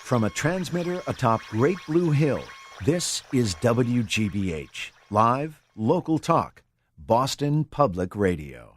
From a transmitter atop Great Blue Hill, this is WGBH, live, local talk, Boston Public Radio.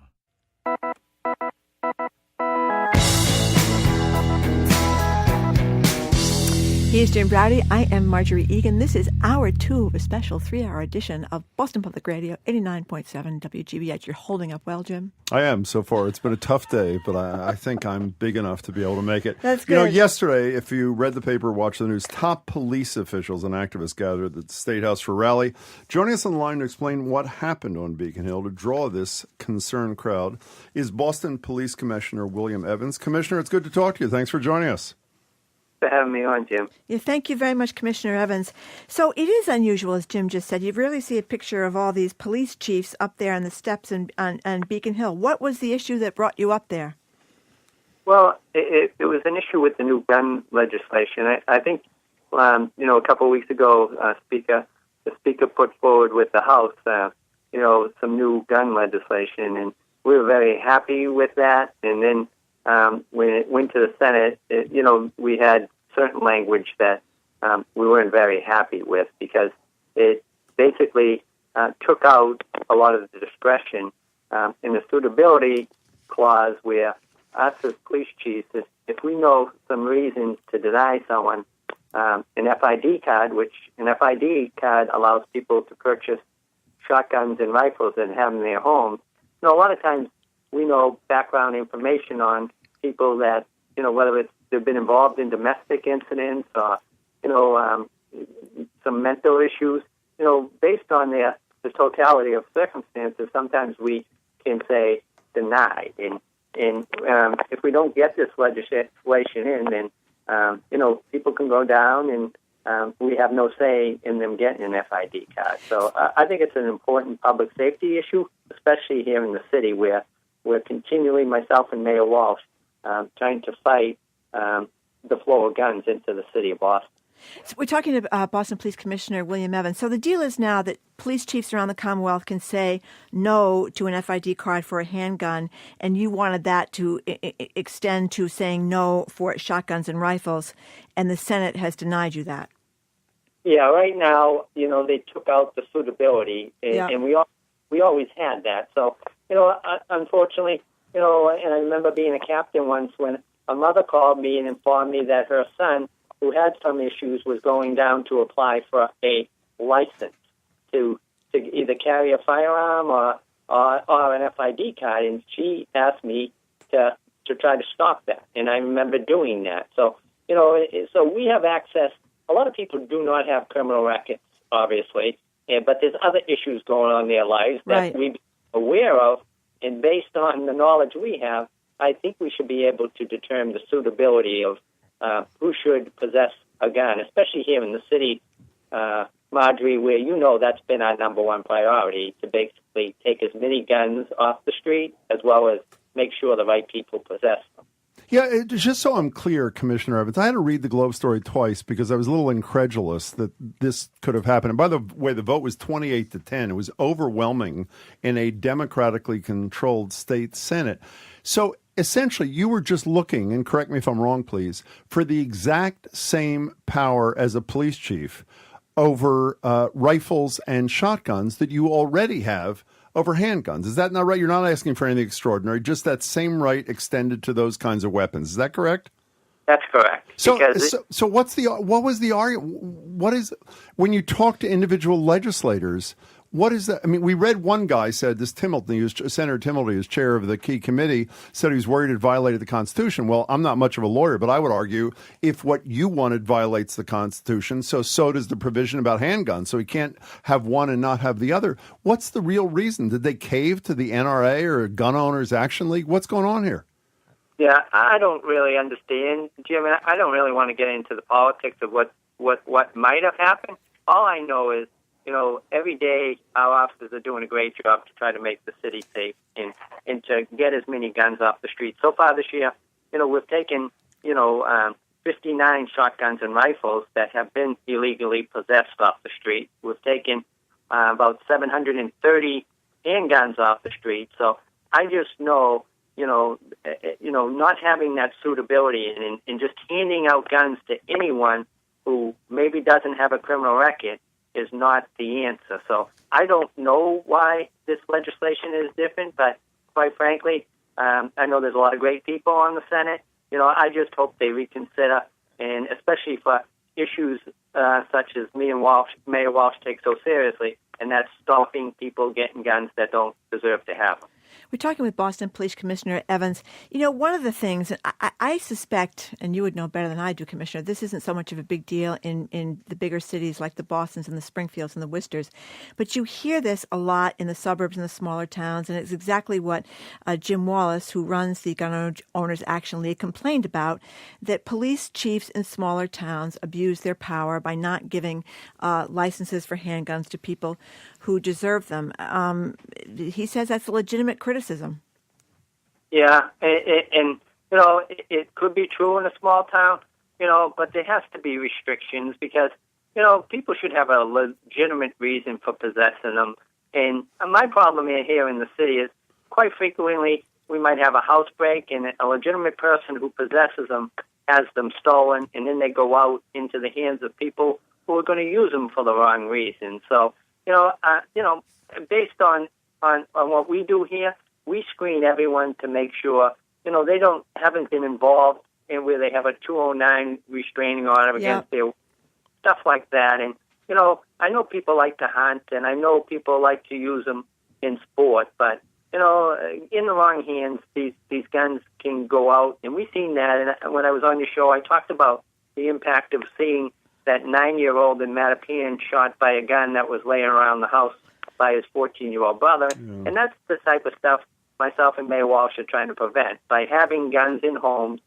He's Jim Browdy. I am Marjorie Egan. This is hour 2 of a special 3-hour edition of Boston Public Radio, 89.7 WGBH. You're holding up well, Jim? I am so far. It's been a tough day, but I think I'm big enough to be able to make it. That's good. You know, yesterday, if you read the paper, watched the news, top police officials and activists gathered at the State House for a rally. Joining us on the line to explain what happened on Beacon Hill to draw this concerned crowd is Boston Police Commissioner William Evans. Commissioner, it's good to talk to you. Thanks for joining us. For having me on, Jim. Yeah, thank you very much, Commissioner Evans. So it is unusual, as Jim just said. You rarely see a picture of all these police chiefs up there on the steps on Beacon Hill. What was the issue that brought you up there? Well, it was an issue with the new gun legislation. I think, a couple of weeks ago, the Speaker put forward with the House, some new gun legislation, and we were very happy with that. And then when it went to the Senate, we had certain language that we weren't very happy with because it basically took out a lot of the discretion in the suitability clause where us as police chiefs, if we know some reasons to deny someone an FID card, which an FID card allows people to purchase shotguns and rifles and have them in their homes, a lot of times we know background information on people that, whether they've been involved in domestic incidents or, some mental issues, based on the totality of circumstances, sometimes we can say denied. And if we don't get this legislation in, then, people can go down and we have no say in them getting an FID card. So I think it's an important public safety issue, especially here in the city where we're continually, myself and Mayor Walsh, trying to fight the flow of guns into the city of Boston. So we're talking to Boston Police Commissioner William Evans. So the deal is now that police chiefs around the Commonwealth can say no to an FID card for a handgun, and you wanted that to extend to saying no for shotguns and rifles, and the Senate has denied you that. Yeah, right now, they took out the suitability, and we always had that. So, unfortunately, and I remember being a captain once when a mother called me and informed me that her son, who had some issues, was going down to apply for a license to either carry a firearm or an FID card, and she asked me to try to stop that, and I remember doing that. So, so we have access. A lot of people do not have criminal records, obviously, but there's other issues going on in their lives that we're aware of. And based on the knowledge we have, I think we should be able to determine the suitability of who should possess a gun, especially here in the city, Marjorie, where that's been our number one priority, to basically take as many guns off the street as well as make sure the right people possess them. Yeah, just so I'm clear, Commissioner Evans, I had to read the Globe story twice because I was a little incredulous that this could have happened. And by the way, the vote was 28-10. It was overwhelming in a democratically controlled state Senate. So essentially, you were just looking, and correct me if I'm wrong, please, for the exact same power as a police chief over rifles and shotguns that you already have over handguns. Is that not right? You're not asking for anything extraordinary, just that same right extended to those kinds of weapons. Is that correct? That's correct. So what was the argument? What is, when you talk to individual legislators, what is that? I mean, we read one guy said, Senator Timilty, who's chair of the key committee, said he was worried it violated the Constitution. Well, I'm not much of a lawyer, but I would argue if what you wanted violates the Constitution, so does the provision about handguns. So he can't have one and not have the other. What's the real reason? Did they cave to the NRA or Gun Owners Action League? What's going on here? Yeah, I don't really understand, Jim. I don't really want to get into the politics of what might have happened. All I know is, every day our officers are doing a great job to try to make the city safe and to get as many guns off the street. So far this year, we've taken, 59 shotguns and rifles that have been illegally possessed off the street. We've taken about 730 handguns off the street. So I just know, not having that suitability and just handing out guns to anyone who maybe doesn't have a criminal record is not the answer. So I don't know why this legislation is different, but quite frankly, I know there's a lot of great people on the Senate. I just hope they reconsider, and especially for issues such as Mayor Walsh takes so seriously, and that's stopping people getting guns that don't deserve to have them. We're talking with Boston Police Commissioner Evans. One of the things, I suspect, and you would know better than I do, Commissioner, this isn't so much of a big deal in the bigger cities like the Bostons and the Springfields and the Worcesters, but you hear this a lot in the suburbs and the smaller towns, and it's exactly what Jim Wallace, who runs the Gun Owners Action League, complained about, that police chiefs in smaller towns abuse their power by not giving licenses for handguns to people who deserve them. He says that's a legitimate criticism. Yeah, and it could be true in a small town, but there has to be restrictions because, people should have a legitimate reason for possessing them. And my problem here in the city is quite frequently we might have a house break and a legitimate person who possesses them has them stolen, and then they go out into the hands of people who are going to use them for the wrong reason. So, based on what we do here, we screen everyone to make sure, they haven't been involved in where they have a 209 restraining order against their stuff like that. And, I know people like to hunt, and I know people like to use them in sport, but, in the wrong hands, these guns can go out. And we've seen that. And when I was on your show, I talked about the impact of seeing that 9-year-old in Mattapan shot by a gun that was laying around the house by his 14-year-old brother. Yeah. And that's the type of stuff myself and Mayor Walsh are trying to prevent by having guns in homes,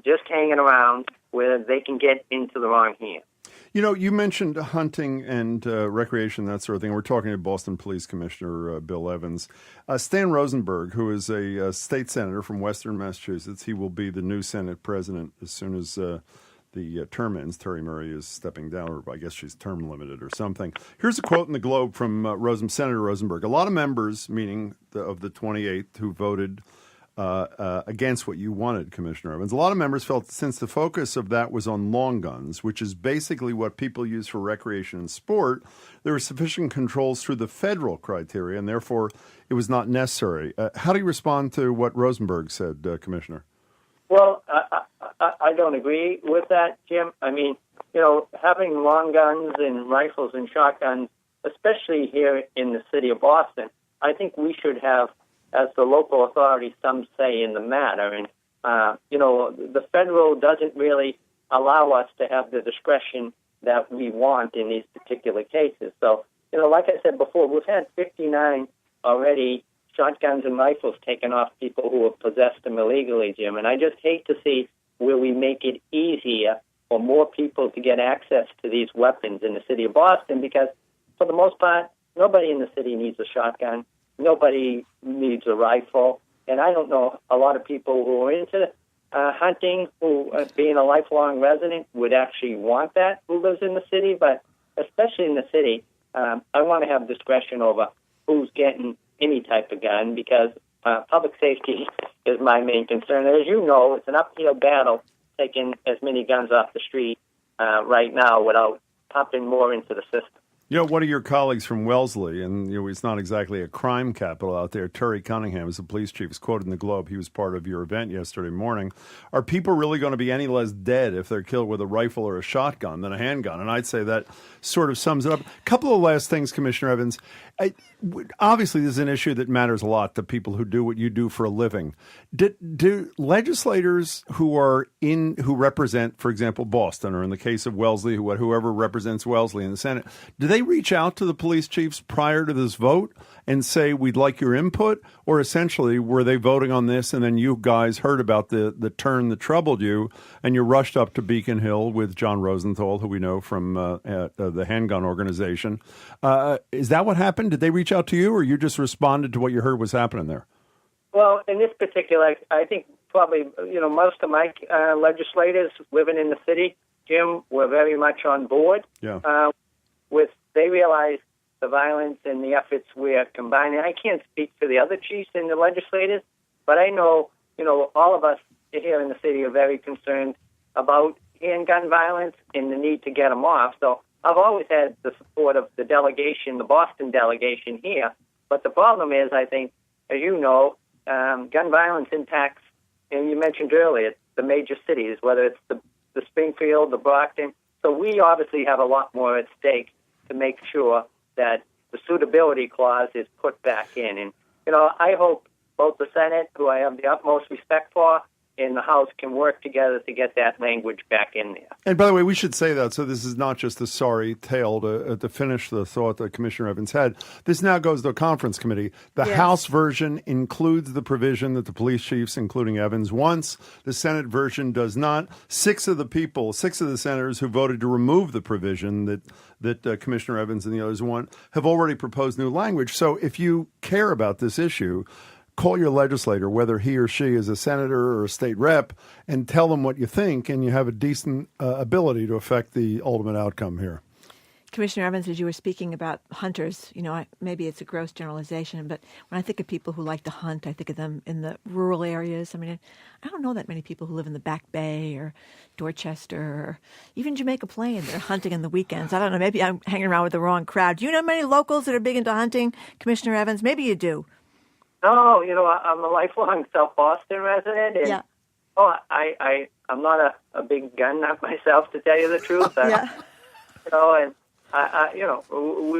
just hanging around where they can get into the wrong hands. You mentioned hunting and recreation, that sort of thing. We're talking to Boston Police Commissioner Bill Evans. Stan Rosenberg, who is a state senator from Western Massachusetts, he will be the new Senate president as soon as the term ends. Terry Murray is stepping down, or I guess she's term limited or something. Here's a quote in the Globe from Senator Rosenberg. A lot of members, meaning of the 28th, who voted against what you wanted, Commissioner Evans, a lot of members felt since the focus of that was on long guns, which is basically what people use for recreation and sport, there were sufficient controls through the federal criteria, and therefore it was not necessary. How do you respond to what Rosenberg said, Commissioner? Well, I don't agree with that, Jim. I mean, having long guns and rifles and shotguns, especially here in the city of Boston, I think we should have, as the local authority, some say in the matter. And, the federal doesn't really allow us to have the discretion that we want in these particular cases. So, like I said before, we've had 59 already shotguns and rifles taken off people who have possessed them illegally, Jim. And I just hate to see where we make it easier for more people to get access to these weapons in the city of Boston, because for the most part, nobody in the city needs a shotgun. Nobody needs a rifle. And I don't know a lot of people who are into hunting, who, being a lifelong resident, would actually want that, who lives in the city. But especially in the city, I want to have discretion over who's getting any type of gun, because public safety is my main concern. And as you know, it's an uphill battle taking as many guns off the street right now without pumping more into the system. One of your colleagues from Wellesley, and it's not exactly a crime capital out there, Terry Cunningham, is the police chief, is quoted in the Globe. He was part of your event yesterday morning. Are people really going to be any less dead if they're killed with a rifle or a shotgun than a handgun? And I'd say that sort of sums it up. A couple of last things, Commissioner Evans. Obviously, this is an issue that matters a lot to people who do what you do for a living. Do legislators who represent, for example, Boston, or in the case of Wellesley, whoever represents Wellesley in the Senate, do they reach out to the police chiefs prior to this vote and say, we'd like your input? Or essentially, were they voting on this and then you guys heard about the turn that troubled you and you rushed up to Beacon Hill with John Rosenthal, who we know from the handgun organization? Is that what happened? Did they reach out to you, or you just responded to what you heard was happening there? Well, in this particular, I think probably, most of my legislators living in the city, Jim, were very much on board. Yeah. They realize the violence and the efforts we're combining. I can't speak for the other chiefs and the legislators, But I know, all of us here in the city are very concerned about handgun violence and the need to get them off. So I've always had the support of the delegation, the Boston delegation here. But the problem is, I think, as you know, gun violence impacts, and you mentioned earlier, the major cities, whether it's the Springfield, the Brockton. So we obviously have a lot more at stake to make sure that the suitability clause is put back in. And, I hope both the Senate, who I have the utmost respect for, and the House can work together to get that language back in there. And by the way, we should say that, so this is not just a sorry tale to finish the thought that Commissioner Evans had. This now goes to a conference committee. The House version includes the provision that the police chiefs, including Evans, wants. The Senate version does not. Six of the senators who voted to remove the provision that Commissioner Evans and the others want have already proposed new language. So if you care about this issue, call your legislator, whether he or she is a senator or a state rep, and tell them what you think, and you have a decent ability to affect the ultimate outcome here. Commissioner Evans, as you were speaking about hunters, maybe it's a gross generalization, but when I think of people who like to hunt, I think of them in the rural areas. I mean, I don't know that many people who live in the Back Bay or Dorchester or even Jamaica Plain that are hunting on the weekends. I don't know. Maybe I'm hanging around with the wrong crowd. Do you know many locals that are big into hunting, Commissioner Evans? Maybe you do. No, I'm a lifelong South Boston resident, and I'm not a big gun nut myself, to tell you the truth.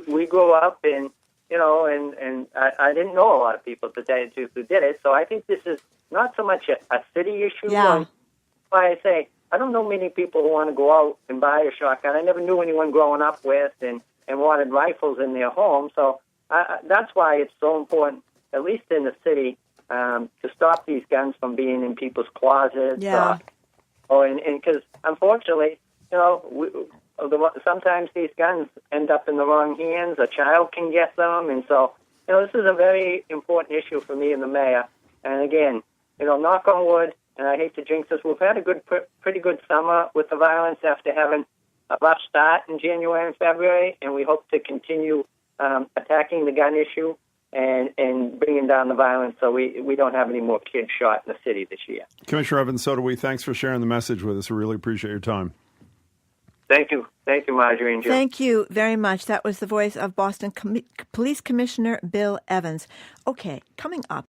We grew up and I didn't know a lot of people, to tell you the truth, who did it. So I think this is not so much a city issue. Yeah. Why I say I don't know many people who want to go out and buy a shotgun. I never knew anyone growing up with and wanted rifles in their home. So that's why it's so important, at least in the city, to stop these guns from being in people's closets. Yeah. And because, unfortunately, sometimes these guns end up in the wrong hands. A child can get them. And so, this is a very important issue for me and the mayor. And again, knock on wood, and I hate to jinx this, we've had a pretty good summer with the violence after having a rough start in January and February, and we hope to continue attacking the gun issue and bringing down the violence so we don't have any more kids shot in the city this year. Commissioner Evans, so do we. Thanks for sharing the message with us. We really appreciate your time. Thank you. Thank you, Marjorie and Jim. Thank you very much. That was the voice of Boston Police Commissioner Bill Evans. Okay, coming up.